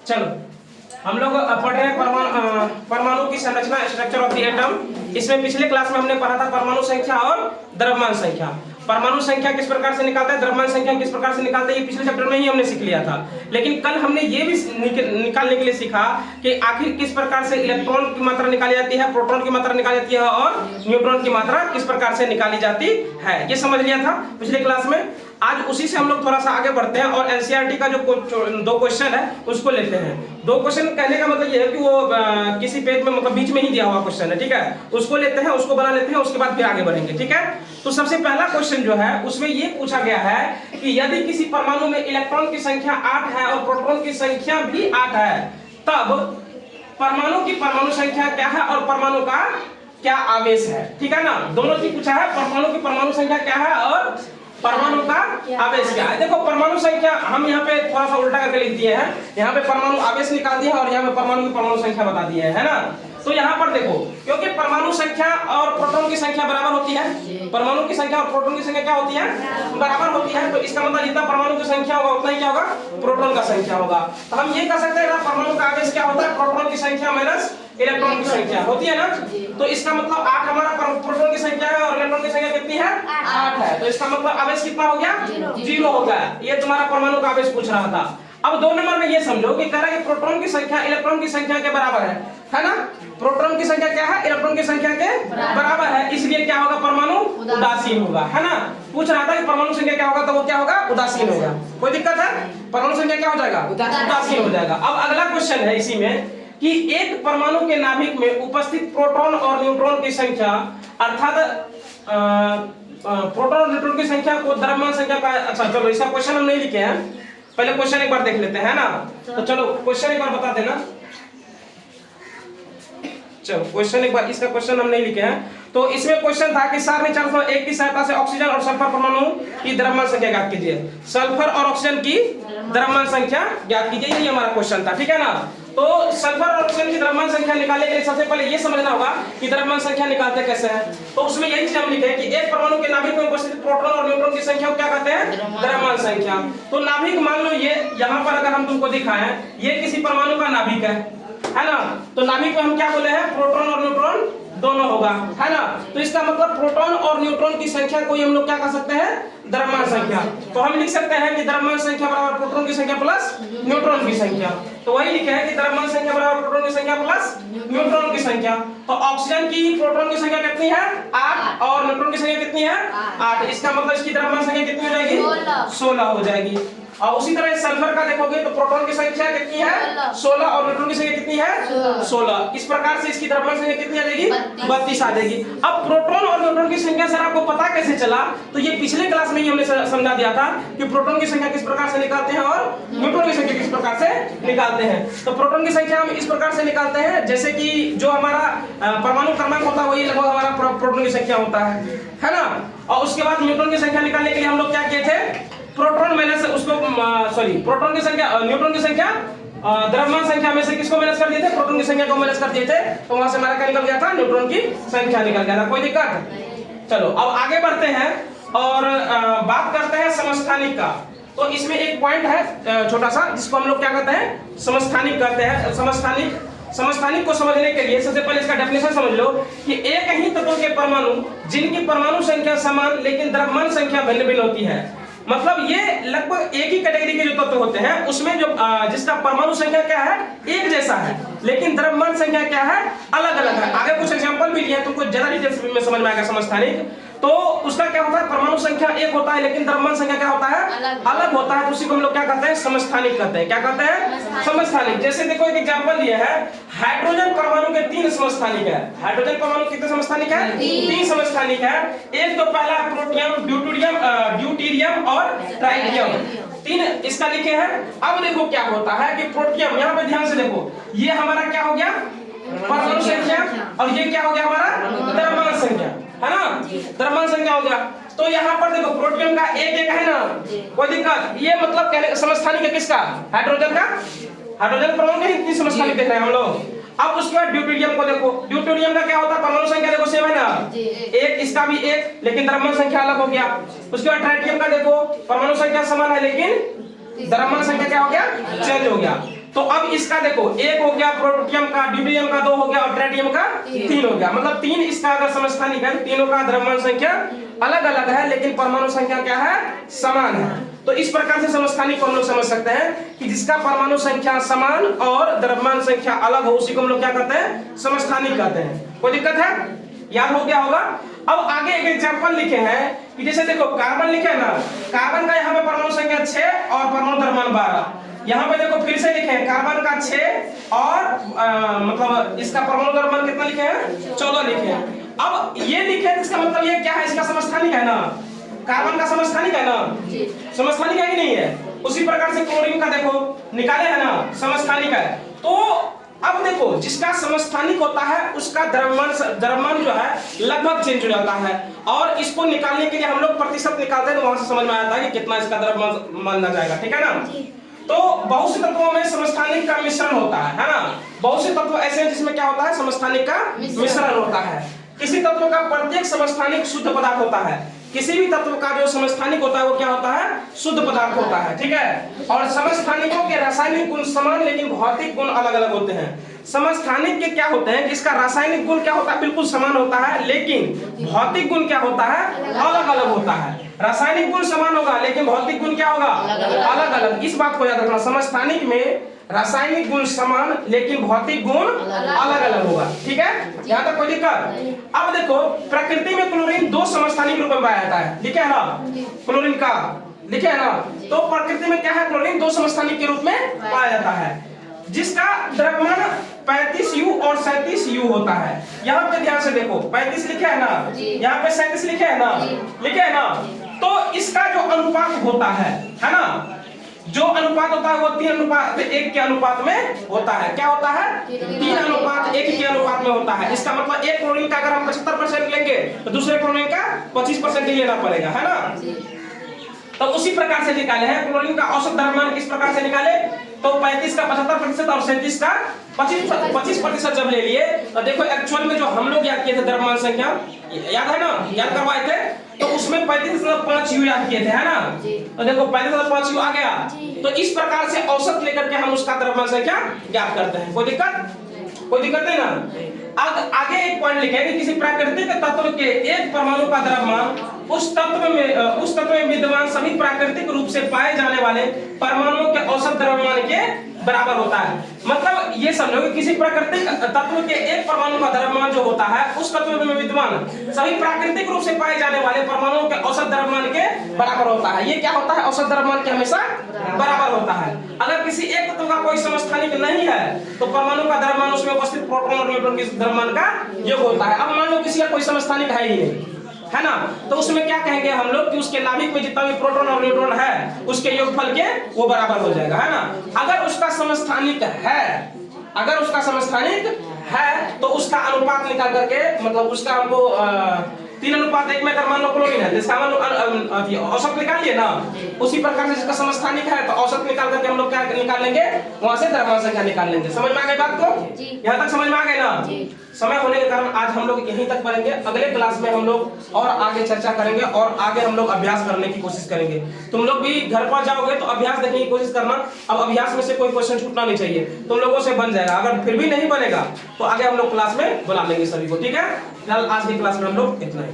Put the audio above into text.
चलो हम लोग पढ़ रहे हैं परमाणु की संरचना, स्ट्रक्चर ऑफ द एटम। इसमें पिछले क्लास में हमने पढ़ा था परमाणु संख्या और द्रव्यमान संख्या। परमाणु संख्या किस प्रकार से निकालते हैं, द्रव्यमान संख्या किस प्रकार से निकालते हैं, ये पिछले चैप्टर में ही हमने सीख लिया था। लेकिन कल हमने ये भी निकालने के लिए सीखा कि आखिर किस प्रकार से इलेक्ट्रॉन की मात्रा निकाली जाती है, प्रोटॉन की मात्रा निकाली जाती है और न्यूट्रॉन की मात्रा किस प्रकार से निकाली जाती है, ये समझ लिया था पिछले क्लास में। आज उसी से हम लोग थोड़ा सा आगे बढ़ते हैं और एनसीईआरटी का जो 2 क्वेश्चन है उसको लेते हैं। 2 क्वेश्चन कहने का मतलब ये है कि वो किसी पेज में मतलब बीच में ही दिया हुआ क्वेश्चन है, ठीक है। उसको लेते हैं, उसको बना लेते हैं, उसके बाद फिर आगे बढ़ेंगे, ठीक है। तो सबसे पहला क्वेश्चन जो है उसमें ये पूछा गया है कि यदि किसी परमाणु में इलेक्ट्रॉन की संख्या 8 है और प्रोटॉन की संख्या भी 8 है, तब परमाणु की परमाणु संख्या क्या है और परमाणु का क्या आवेश है, ठीक है ना। दोनों चीज पूछा है, परमाणु की परमाणु संख्या क्या है और परमाणु का आवेश क्या है। देखो परमाणु संख्या हम यहाँ पे थोड़ा सा उल्टा करके लिख दिए हैं, यहाँ पे परमाणु आवेश निकाल दिया और यहाँ पे परमाणु की परमाणु संख्या बता दी है ना। तो यहाँ पर देखो, क्योंकि परमाणु संख्या और प्रोटॉन की संख्या बराबर होती है, परमाणु की संख्या और प्रोटॉन की संख्या क्या होती है, बराबर होती है। तो इसका मतलब जितना परमाणु की संख्या होगा उतना ही क्या होगा, प्रोटॉन का संख्या होगा। तो हम ये कह सकते हैं ना परमाणु का आवेश क्या होता है, प्रोटॉन की संख्या माइनस इलेक्ट्रॉन की संख्या होती है ना। तो इसका मतलब 8 हमारा प्रोटॉन की संख्या है और इलेक्ट्रॉन की संख्या कितनी है, 8 है। तो इसका मतलब आवेश कितना हो गया, 0 हो गया। ये तुम्हारा परमाणु का आवेश पूछ रहा था। अब 2 नंबर में ये समझो कि कह रहा है कि प्रोटॉन की संख्या इलेक्ट्रॉन की संख्या के बराबर है ना। प्रोटॉन की संख्या क्या है, इलेक्ट्रॉन की संख्या के बराबर है, इसलिए क्या होगा, परमाणु उदासीन होगा, है ना। पूछ रहा था कि परमाणु संख्या क्या होगा, तो वो क्या होगा, उदासीन होगा। कोई दिक्कत है, परमाणु संख्या क्या हो जाएगा, उदासीन हो जाएगा। अब अगला क्वेश्चन है इसी में कि एक परमाणु के नाभिक में उपस्थित प्रोटॉन और न्यूट्रॉन की संख्या, अर्थात प्रोटॉन और न्यूट्रॉन की संख्या को द्रव्यमान संख्या का, अच्छा चलो इसका क्वेश्चन हम नहीं लिखे हैं, पहले क्वेश्चन एक बार देख लेते हैं ना। तो चलो क्वेश्चन एक बार बता देना। चलो क्वेश्चन एक बार, इसका क्वेश्चन हम नहीं लिखे हैं। तो इसमें क्वेश्चन था कि सारणी 401 की सहायता से ऑक्सीजन और सल्फर परमाणु की द्रव्यमान संख्या ज्ञात कीजिए। सल्फर और ऑक्सीजन की द्रव्यमान संख्या ज्ञात कीजिए, यही हमारा क्वेश्चन था, ठीक है ना। तो सल्फर और ऑक्सीजन की द्रव्यमान संख्या निकालने के लिए सबसे पहले ये समझना होगा कि द्रव्यमान संख्या निकालते कैसे हैं। तो उसमें यही चीज हम लिखे हैं कि एक परमाणु के नाभिक में उपस्थित प्रोटॉन और न्यूट्रॉन की संख्या को क्या कहते हैं, द्रव्यमान संख्या। तो नाभिक मान लो ये यहाँ पर अगर हम तुमको दिखाएं, ये किसी परमाणु का नाभिक है ना। तो नाभिक में हम क्या बोले हैं, प्रोटॉन और न्यूट्रॉन दोनों होगा, है ना। तो इसका मतलब प्रोटॉन और न्यूट्रॉन की संख्या को हम लोग क्या कह सकते हैं, द्रव्यमान संख्या। तो हम लिख सकते हैं कि द्रव्यमान संख्या बराबर प्रोटॉन की संख्या प्लस न्यूट्रॉन की संख्या। तो वही लिखे हैं कि द्रव्यमान संख्या बराबर प्रोटॉन की संख्या प्लस न्यूट्रॉन की संख्या। तो ऑक्सीजन की प्रोटॉन की संख्या कितनी है, 8 और न्यूट्रॉन की संख्या कितनी है, 8। इसका मतलब इसकी द्रव्यमान संख्या कितनी हो जाएगी, 16 हो जाएगी। और उसी तरह सल्फर का देखोगे तो प्रोटॉन की संख्या कितनी है, 16 और न्यूट्रॉन की संख्या कितनी है, 16। इस प्रकार से इसकी द्रव्यमान संख्या कितनी आ जाएगी, 32 आ जाएगी। अब प्रोटॉन और न्यूट्रॉन की संख्या सर आपको पता कैसे चला, तो ये पिछले क्लास में ही हमने समझा दिया था कि प्रोटॉन की संख्या किस प्रकार से निकालते हैं और न्यूट्रॉन की संख्या किस प्रकार से निकालते हैं। तो प्रोटॉन की संख्या हम इस प्रकार से निकालते हैं, जैसे कि जो हमारा परमाणु क्रमांक होता है वही लगभग हमारा प्रोटॉन की संख्या होता है ना। और उसके बाद न्यूट्रॉन की संख्या निकालने के लिए हम लोग क्या किए थे, प्रोटॉन माइनस उसको प्रोटॉन की संख्या न्यूट्रॉन की संख्या द्रव्यमान संख्या में से किसको माइनस कर दिए थे, प्रोटॉन की संख्या को माइनस कर दिए थे। तो वहां से हमारा क्या निकल गया था, न्यूट्रॉन की संख्या निकल गया था। कोई दिक्कत। चलो अब आगे बढ़ते हैं और बात करते हैं समस्थानिक का। तो इसमें एक पॉइंट है छोटा सा, जिसको हम लोग क्या कहते हैं, समस्थानिक कहते हैं। समस्थानिक को समझने के लिए सबसे पहले इसका डेफिनेशन समझ लो कि एक ही तत्व के परमाणु जिनकी परमाणु संख्या समान लेकिन द्रव्यमान संख्या भिन्न भिन्न होती है। मतलब ये लगभग एक ही कैटेगरी के जो तत्व होते हैं उसमें जो जिसका परमाणु संख्या क्या है, एक जैसा है, लेकिन द्रव्यमान संख्या क्या है, अलग अलग है। आगे कुछ एग्जांपल भी लिए, तुमको ज्यादा डिटेल्स में समझ में आएगा समस्थानिक। तो उसका क्या होता है, परमाणु संख्या एक होता है लेकिन द्रव्यमान संख्या क्या होता है, अलग होता है। तो उसी को हम लोग क्या कहते हैं, समस्थानिक कहते हैं। क्या कहते हैं, समस्थानिक। जैसे देखो एक एग्जांपल दिया है, हाइड्रोजन परमाणु के 3 समस्थानिक है। हाइड्रोजन परमाणु कितने समस्थानिक है, 3 समस्थानिक है। एक तो पहला प्रोटियम, ड्यूटेरियम और ट्राइटियम, 3 इसका लिखे हैं। अब देखो क्या होता है कि प्रोटियम, यहाँ पे ध्यान से देखो, ये हमारा क्या हो गया, परमाणु संख्या, और ये क्या हो गया हमारा, द्रव्यमान संख्या, है ना, द्रव्यमान संख्या हो गया। तो यहाँ पर देखो प्रोटियम का एक एक है ना, कोई दिक्कत। ये मतलब कहने समस्थानिक है किसका, हाइड्रोजन का। हाइड्रोजन परमाणु के 3 समस्थानिक देख रहे हैं हम लोग। अब उसके बाद ड्यूटेरियम को देखो, ड्यूटेरियम का क्या होता है, परमाणु संख्या देखो सेम है ना, एक, इसका भी एक, लेकिन द्रव्यमान संख्या अलग हो गया। उसके बाद ट्राइटियम का देखो, परमाणु संख्या समान है लेकिन द्रव्यमान संख्या क्या हो गया, चेंज हो गया। तो अब इसका देखो, एक हो गया प्रोटियम का, ड्यूटेरियम का 2 हो गया और ट्रेटियम का 3 हो गया। मतलब 3 इसका अगर समस्थानिक है, तीनों का द्रव्यमान संख्या अलग अलग है लेकिन परमाणु संख्या क्या है, समान है। तो इस प्रकार से समस्थानिक को हम लोग समझ सकते हैं कि जिसका परमाणु संख्या समान और द्रव्यमान संख्या अलग हो उसी को हम लोग क्या कहते हैं, समस्थानिक कहते हैं। कोई दिक्कत है, याद हो गया होगा। अब आगे एक एग्जांपल लिखे हैं कि जैसे देखो कार्बन लिखे है ना, कार्बन का यहाँ पे परमाणु संख्या 6 और परमाणु द्रव्यमान 12। यहाँ पे देखो फिर से लिखे हैं कार्बन का 6 और मतलब इसका परमाणु द्रव्यमान कितना लिखे हैं, 14 लिखे हैं। अब ये लिखे हैं इसका मतलब ये क्या है, इसका समस्थानिक है ना, कार्बन का समस्थानिक है ना, समस्थानिक है कि नहीं है। उसी प्रकार से क्लोरीन का देखो निकाले है ना, समस्थानिक है। तो अब देखो जिसका समस्थानिक होता है उसका द्रव्यमान जो है लगभग चेंज हो जाता है, और इसको निकालने के लिए हम लोग प्रतिशत निकालते हैं तो वहां से समझ में आता है कि कितना इसका द्रव्यमान माना जाएगा, ठीक है ना। तो बहुत से तत्वों में समस्थानिक का मिश्रण होता है ना। बहुत से तत्व ऐसे हैं जिसमें क्या होता है, समस्थानिक का मिश्रण होता है। किसी तत्व का प्रत्येक समस्थानिक शुद्ध पदार्थ होता है, किसी भी तत्व का जो समस्थानिक होता है वो क्या होता है, शुद्ध पदार्थ होता है, ठीक है। और समस्थानिकों के रासायनिक गुण समान लेकिन भौतिक गुण अलग अलग होते हैं। समस्थानिक के क्या होते हैं, जिसका रासायनिक गुण क्या होता है, बिल्कुल समान होता है लेकिन भौतिक गुण क्या होता है, अलग अलग होता है। रासायनिक गुण समान होगा लेकिन भौतिक गुण क्या होगा, अलग अलग। इस बात को याद रखना, समस्थानिक में रासायनिक गुण समान लेकिन भौतिक गुण अलग अलग होगा, ठीक है। यहाँ तक कोई दिक्कत। अब देखो प्रकृति में क्लोरीन 2 समस्थानिक रूप में पाया जाता है, लिखे है ना, क्लोरीन का लिखे है ना। तो प्रकृति में क्या है, क्लोरीन 2 समस्थानिक के रूप में पाया जाता है, जिसका द्रव्यमान 35U और 37U होता है। यहाँ पे ध्यान से देखो 35 लिखे है ना, यहाँ पे 37 लिखे है ना, लिखे है ना। तो इसका जो अनुपात होता है ना, जो अनुपात होता है वो 3:1 के अनुपात में होता है। क्या होता है, 3:1 के अनुपात में होता है। इसका मतलब एक क्लोरीन का अगर हम 75% लेंगे तो दूसरे क्लोरीन का 25% ही लेना पड़ेगा, है ना। तो उसी प्रकार से निकाले हैं क्लोरीन का औसत द्रव्यमान। किस प्रकार से निकाले, तो 35 का 75% और 37 का 25% जब ले लिए तो देखो एक्चुअल में जो हम लोग याद किए थे द्रव्यमान संख्या, याद है ना, याद करवाए थे, तो उसमें 35.5U याद किए थे, है ना। तो देखो 35.5U आ गया। तो इस प्रकार से औसत लेकर के हम उसका द्रव्यमान संख्या ज्ञात करते हैं। कोई दिक्कत नहीं ना। अब आगे एक पॉइंट लिखे कि किसी प्राकृतिक तत्व के एक परमाणु का द्रव्यमान उस तत्व में विद्यमान सभी प्राकृतिक रूप से पाए जाने वाले परमाणुओं के औसत द्रव्यमान के बराबर होता है। मतलब ये समझो कि किसी प्राकृतिक तत्व के एक परमाणु का द्रव्यमान जो होता है उस तत्व में विद्यमान सभी प्राकृतिक रूप से पाए जाने वाले परमाणुओं के औसत द्रव्यमान के बराबर होता है। ये क्या होता है, औसत द्रव्यमान के हमेशा बराबर होता है। अगर किसी एक तत्व का कोई समस्थानिक नहीं है तो परमाणु का द्रव्यमान उसमें उपस्थित प्रोटॉन और न्यूट्रॉन के द्रव्यमान का योग होता है। अब मान लो किसी का कोई समस्थानिक है ही नहीं, है ना, तो उसमें क्या कहेंगे हम लोग कि उसके नाभिक में जितना भी प्रोटॉन और न्यूट्रॉन है उसके योगफल के वो बराबर हो जाएगा, है ना। अगर उसका समस्थानिक है तो उसका अनुपात निकाल करके, मतलब उसका हमको 3:1 में अगर मान लो क्लोरीन है जिसका मान लो औसत निकाल लिए ना, उसी प्रकार से जिसका समस्थानिक है तो औसत निकाल करके हम लोग क्या निकाल लेंगे, वहां से द्रव्यमान संख्या निकाल लेंगे। समझ में आ गई बात को, यहाँ तक समझ में आ गई ना। समय होने के कारण आज हम लोग यहीं तक पढ़ेंगे। अगले क्लास में हम लोग और आगे चर्चा करेंगे और आगे हम लोग अभ्यास करने की कोशिश करेंगे। तुम लोग भी घर पर जाओगे तो अभ्यास देखने की कोशिश करना। अब अभ्यास में से कोई क्वेश्चन छूटना नहीं चाहिए, तुम लोगों से बन जाएगा। अगर फिर भी नहीं बनेगा तो आगे हम लोग क्लास में बुला लेंगे सभी को, ठीक है। फिलहाल आज की क्लास में हम लोग इतना ही।